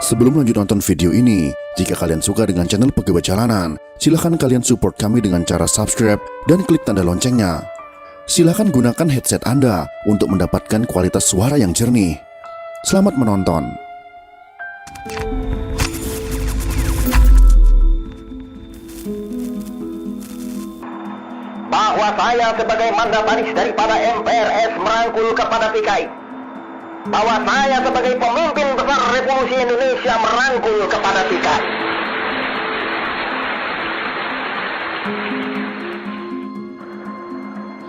Sebelum lanjut nonton video ini, jika kalian suka dengan channel Pegawai Jalanan, silahkan kalian support kami dengan cara subscribe dan klik tanda loncengnya. Silahkan gunakan headset Anda untuk mendapatkan kualitas suara yang jernih. Selamat menonton. Bahwa saya sebagai mandataris daripada MPRS merangkul kepada PKI. Bahwa saya sebagai pemimpin besar Republik Indonesia merangkul kepada PKI.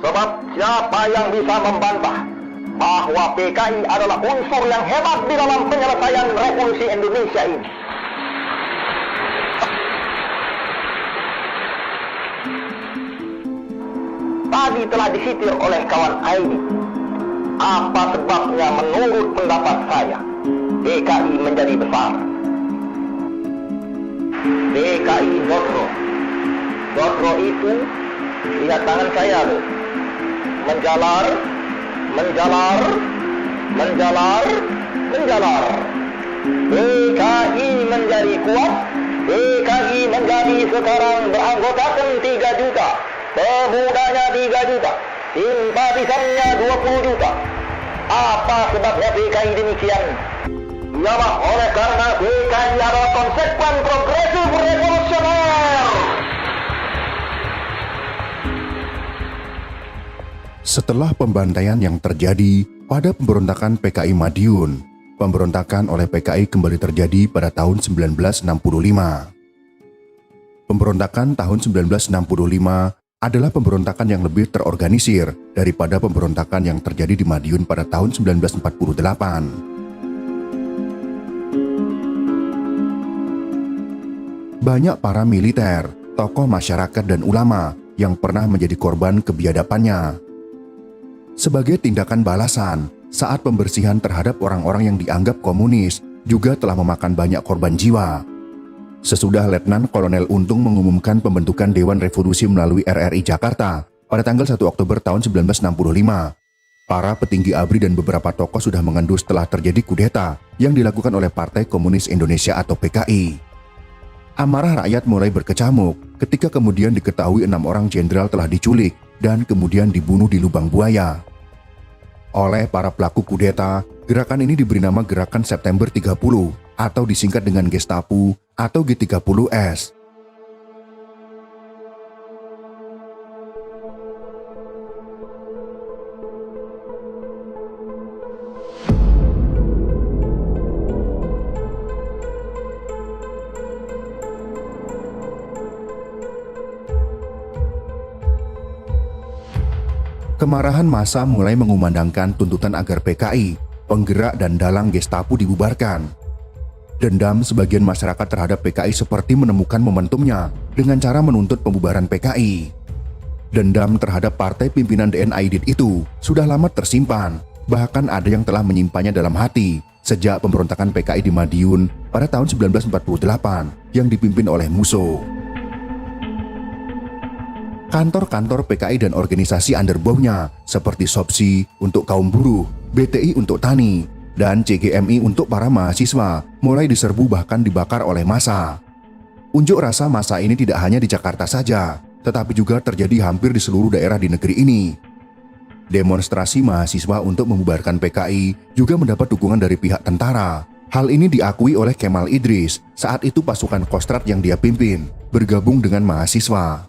Sebab siapa yang bisa membantah bahwa PKI adalah unsur yang hebat di dalam penyelesaian Revolusi Indonesia ini. Tadi telah disitir oleh kawan Aini. Apa sebabnya menurut pendapat saya PKI menjadi besar? PKI Jotro. Jotro itu, lihat tangan saya loh. Menjalar, menjalar, menjalar, menjalar. PKI menjadi kuat. PKI menjadi sekarang beranggotakan 3 juta. Pemudanya 3 juta, simpatisannya 20 juta. Apa sebabnya PKI demikian? Ialah oleh karena PKI adalah konsekuen progresif revolusioner. Setelah pembantaian yang terjadi pada pemberontakan PKI Madiun, pemberontakan oleh PKI kembali terjadi pada tahun 1965. Pemberontakan tahun 1965 adalah pemberontakan yang lebih terorganisir daripada pemberontakan yang terjadi di Madiun pada tahun 1948. Banyak para militer, tokoh masyarakat dan ulama yang pernah menjadi korban kebiadabannya. Sebagai tindakan balasan, saat pembersihan terhadap orang-orang yang dianggap komunis juga telah memakan banyak korban jiwa. Sesudah Letnan Kolonel Untung mengumumkan pembentukan Dewan Revolusi melalui RRI Jakarta pada tanggal 1 Oktober tahun 1965, para petinggi ABRI dan beberapa tokoh sudah mengendus telah terjadi kudeta yang dilakukan oleh Partai Komunis Indonesia atau PKI. Amarah rakyat mulai berkecamuk ketika kemudian diketahui 6 orang jenderal telah diculik dan kemudian dibunuh di lubang buaya. Oleh para pelaku kudeta, gerakan ini diberi nama Gerakan September 30 atau disingkat dengan Gestapu atau G30S. Kemarahan massa mulai mengumandangkan tuntutan agar PKI, penggerak dan dalang Gestapu dibubarkan. Dendam sebagian masyarakat terhadap PKI seperti menemukan momentumnya dengan cara menuntut pembubaran PKI. Dendam terhadap partai pimpinan DN Aidit itu sudah lama tersimpan, bahkan ada yang telah menyimpannya dalam hati sejak pemberontakan PKI di Madiun pada tahun 1948 yang dipimpin oleh Musso. Kantor-kantor PKI dan organisasi underbawnya seperti SOPSI untuk kaum buruh, BTI untuk tani, dan CGMI untuk para mahasiswa mulai diserbu bahkan dibakar oleh massa. Unjuk rasa massa ini tidak hanya di Jakarta saja, tetapi juga terjadi hampir di seluruh daerah di negeri ini. Demonstrasi mahasiswa untuk membubarkan PKI juga mendapat dukungan dari pihak tentara. Hal ini diakui oleh Kemal Idris, saat itu pasukan Kostrad yang dia pimpin bergabung dengan mahasiswa.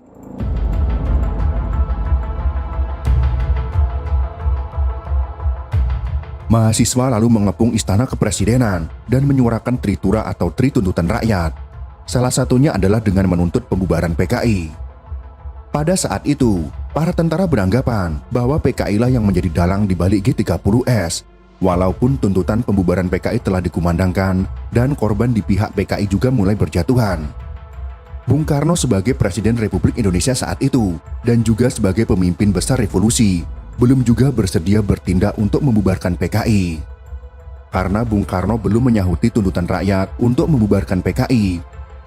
Mahasiswa lalu mengepung istana kepresidenan dan menyuarakan tritura atau tri tuntutan rakyat. Salah satunya adalah dengan menuntut pembubaran PKI. Pada saat itu, para tentara beranggapan bahwa PKI lah yang menjadi dalang di balik G30S, walaupun tuntutan pembubaran PKI telah dikumandangkan dan korban di pihak PKI juga mulai berjatuhan. Bung Karno sebagai Presiden Republik Indonesia saat itu dan juga sebagai pemimpin besar revolusi, belum juga bersedia bertindak untuk membubarkan PKI. Karena Bung Karno belum menyahuti tuntutan rakyat untuk membubarkan PKI,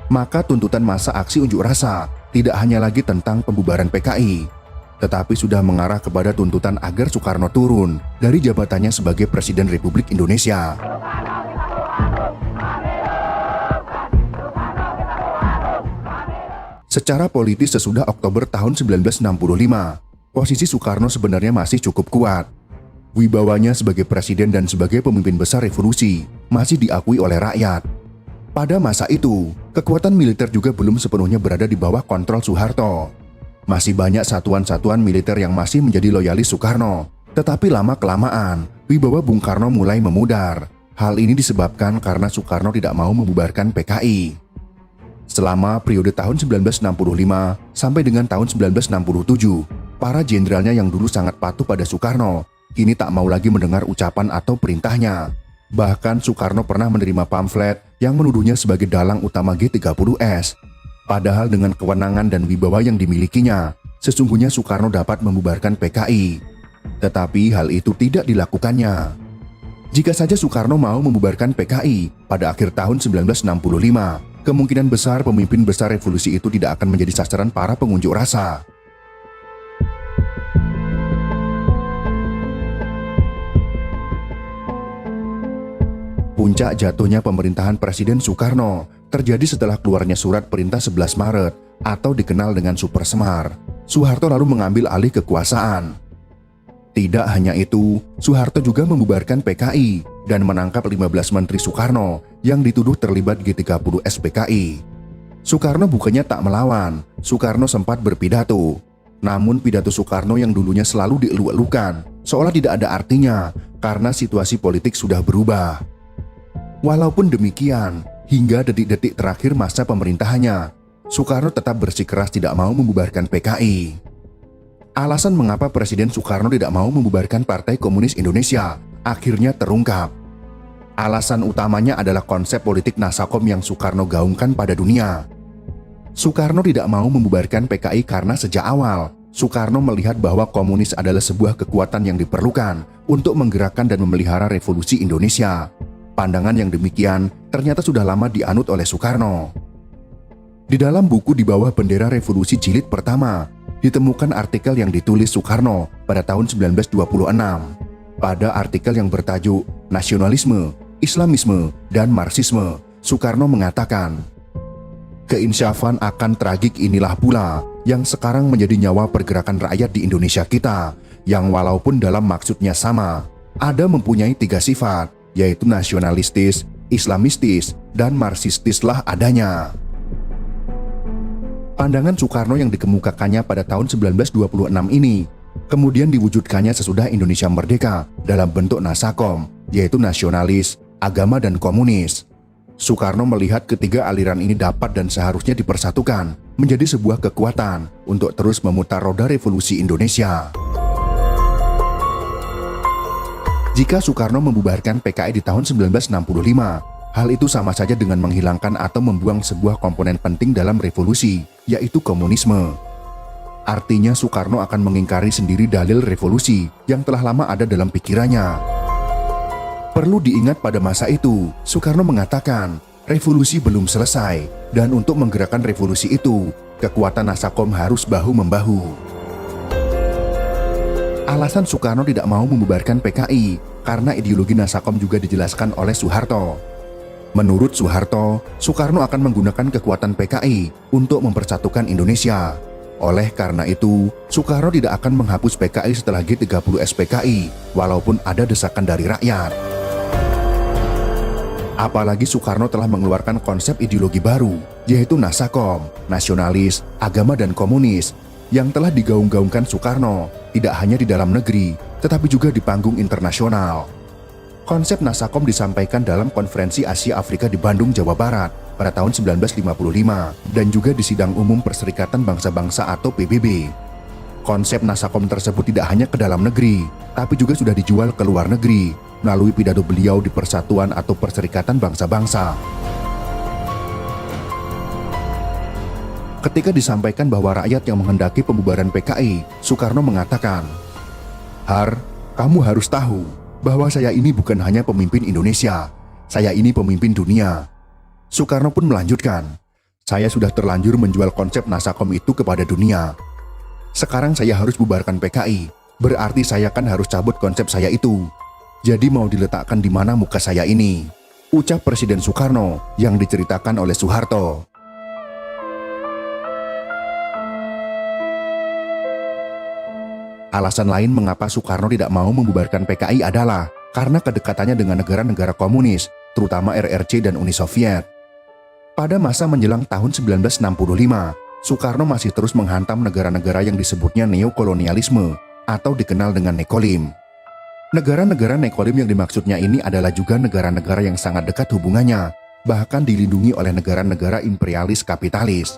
maka tuntutan massa aksi unjuk rasa tidak hanya lagi tentang pembubaran PKI, tetapi sudah mengarah kepada tuntutan agar Soekarno turun dari jabatannya sebagai Presiden Republik Indonesia. Secara politis sesudah Oktober tahun 1965, posisi Soekarno sebenarnya masih cukup kuat. Wibawanya sebagai presiden dan sebagai pemimpin besar revolusi masih diakui oleh rakyat. Pada masa itu, kekuatan militer juga belum sepenuhnya berada di bawah kontrol Soeharto. Masih banyak satuan-satuan militer yang masih menjadi loyalis Soekarno. Tetapi lama-kelamaan, wibawa Bung Karno mulai memudar. Hal ini disebabkan karena Soekarno tidak mau membubarkan PKI. Selama periode tahun 1965 sampai dengan tahun 1967, para jenderalnya yang dulu sangat patuh pada Soekarno, kini tak mau lagi mendengar ucapan atau perintahnya. Bahkan Soekarno pernah menerima pamflet yang menuduhnya sebagai dalang utama G30S. Padahal dengan kewenangan dan wibawa yang dimilikinya, sesungguhnya Soekarno dapat membubarkan PKI. Tetapi hal itu tidak dilakukannya. Jika saja Soekarno mau membubarkan PKI pada akhir tahun 1965, kemungkinan besar pemimpin besar revolusi itu tidak akan menjadi sasaran para pengunjuk rasa. Puncak jatuhnya pemerintahan Presiden Soekarno terjadi setelah keluarnya surat perintah 11 Maret atau dikenal dengan Super Semar. Soeharto lalu mengambil alih kekuasaan. Tidak hanya itu, Soeharto juga membubarkan PKI dan menangkap 15 menteri Soekarno yang dituduh terlibat G30S PKI. Soekarno bukannya tak melawan, Soekarno sempat berpidato. Namun pidato Soekarno yang dulunya selalu dielu-elukan, seolah tidak ada artinya karena situasi politik sudah berubah. Walaupun demikian, hingga detik-detik terakhir masa pemerintahannya, Soekarno tetap bersikeras tidak mau membubarkan PKI. Alasan mengapa Presiden Soekarno tidak mau membubarkan Partai Komunis Indonesia akhirnya terungkap. Alasan utamanya adalah konsep politik Nasakom yang Soekarno gaungkan pada dunia. Soekarno tidak mau membubarkan PKI karena sejak awal Soekarno melihat bahwa komunis adalah sebuah kekuatan yang diperlukan untuk menggerakkan dan memelihara revolusi Indonesia. Pandangan yang demikian ternyata sudah lama dianut oleh Soekarno. Di dalam buku Di Bawah Bendera Revolusi Jilid Pertama, ditemukan artikel yang ditulis Soekarno pada tahun 1926. Pada artikel yang bertajuk Nasionalisme, Islamisme, dan Marxisme, Soekarno mengatakan, "Keinsyafan akan tragik inilah pula yang sekarang menjadi nyawa pergerakan rakyat di Indonesia kita, yang walaupun dalam maksudnya sama, ada mempunyai 3 sifat, yaitu nasionalistis, islamistis, dan marxistislah adanya." Pandangan Soekarno yang dikemukakannya pada tahun 1926 ini kemudian diwujudkannya sesudah Indonesia merdeka dalam bentuk Nasakom, yaitu nasionalis, agama, dan komunis. Soekarno melihat ketiga aliran ini dapat dan seharusnya dipersatukan menjadi sebuah kekuatan untuk terus memutar roda revolusi Indonesia. Jika Soekarno membubarkan PKI di tahun 1965, hal itu sama saja dengan menghilangkan atau membuang sebuah komponen penting dalam revolusi, yaitu komunisme. Artinya Soekarno akan mengingkari sendiri dalil revolusi yang telah lama ada dalam pikirannya. Perlu diingat pada masa itu, Soekarno mengatakan, revolusi belum selesai, dan untuk menggerakkan revolusi itu, kekuatan Nasakom harus bahu-membahu. Alasan Soekarno tidak mau membubarkan PKI karena ideologi Nasakom juga dijelaskan oleh Soeharto. Menurut Soeharto, Soekarno akan menggunakan kekuatan PKI untuk mempersatukan Indonesia. Oleh karena itu, Soekarno tidak akan menghapus PKI setelah G30S PKI, walaupun ada desakan dari rakyat. Apalagi Soekarno telah mengeluarkan konsep ideologi baru, yaitu Nasakom, nasionalis, agama, dan komunis, yang telah digaung-gaungkan Soekarno, tidak hanya di dalam negeri, tetapi juga di panggung internasional. Konsep Nasakom disampaikan dalam Konferensi Asia Afrika di Bandung, Jawa Barat pada tahun 1955 dan juga di Sidang Umum Perserikatan Bangsa-Bangsa atau PBB. Konsep Nasakom tersebut tidak hanya ke dalam negeri, tapi juga sudah dijual ke luar negeri melalui pidato beliau di Persatuan atau Perserikatan Bangsa-Bangsa. Ketika disampaikan bahwa rakyat yang menghendaki pembubaran PKI, Soekarno mengatakan, "Har, kamu harus tahu bahwa saya ini bukan hanya pemimpin Indonesia, saya ini pemimpin dunia." Soekarno pun melanjutkan, "Saya sudah terlanjur menjual konsep Nasakom itu kepada dunia. Sekarang saya harus bubarkan PKI, berarti saya kan harus cabut konsep saya itu. Jadi mau diletakkan di mana muka saya ini?" Ucap Presiden Soekarno yang diceritakan oleh Soeharto. Alasan lain mengapa Soekarno tidak mau membubarkan PKI adalah karena kedekatannya dengan negara-negara komunis, terutama RRC dan Uni Soviet. Pada masa menjelang tahun 1965, Soekarno masih terus menghantam negara-negara yang disebutnya neokolonialisme atau dikenal dengan nekolim. Negara-negara nekolim yang dimaksudnya ini adalah juga negara-negara yang sangat dekat hubungannya, bahkan dilindungi oleh negara-negara imperialis kapitalis.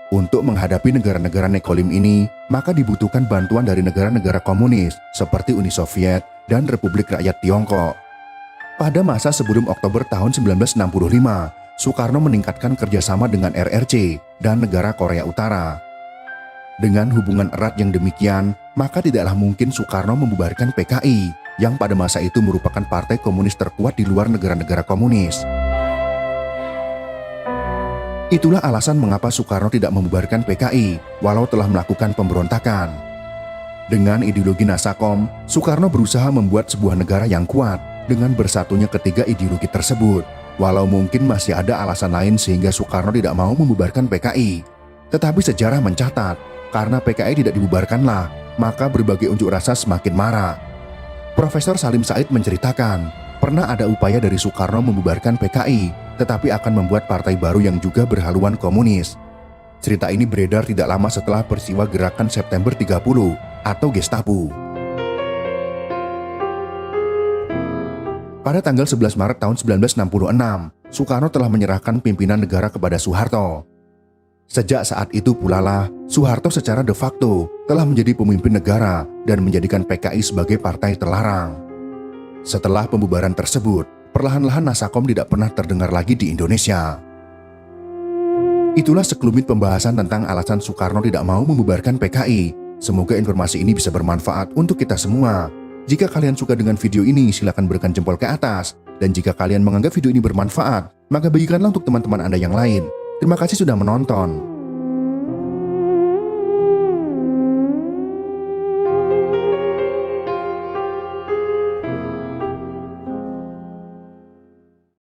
Untuk menghadapi negara-negara nekolim ini, maka dibutuhkan bantuan dari negara-negara komunis seperti Uni Soviet dan Republik Rakyat Tiongkok. Pada masa sebelum Oktober tahun 1965, Soekarno meningkatkan kerjasama dengan RRC dan negara Korea Utara. Dengan hubungan erat yang demikian, maka tidaklah mungkin Soekarno membubarkan PKI, yang pada masa itu merupakan partai komunis terkuat di luar negara-negara komunis. Itulah alasan mengapa Soekarno tidak membubarkan PKI, walau telah melakukan pemberontakan. Dengan ideologi Nasakom, Soekarno berusaha membuat sebuah negara yang kuat dengan bersatunya ketiga ideologi tersebut, walau mungkin masih ada alasan lain sehingga Soekarno tidak mau membubarkan PKI. Tetapi sejarah mencatat, karena PKI tidak dibubarkanlah, maka berbagai unjuk rasa semakin marah. Profesor Salim Said menceritakan, pernah ada upaya dari Soekarno membubarkan PKI, tetapi akan membuat partai baru yang juga berhaluan komunis. Cerita ini beredar tidak lama setelah peristiwa Gerakan September 30 atau Gestapo. Pada tanggal 11 Maret tahun 1966, Soekarno telah menyerahkan pimpinan negara kepada Soeharto. Sejak saat itu pula lah, Soeharto secara de facto telah menjadi pemimpin negara dan menjadikan PKI sebagai partai terlarang. Setelah pembubaran tersebut, perlahan-lahan Nasakom tidak pernah terdengar lagi di Indonesia. Itulah sekelumit pembahasan tentang alasan Soekarno tidak mau membubarkan PKI. Semoga informasi ini bisa bermanfaat untuk kita semua. Jika kalian suka dengan video ini, silakan berikan jempol ke atas. Dan jika kalian menganggap video ini bermanfaat, maka bagikanlah untuk teman-teman Anda yang lain. Terima kasih sudah menonton.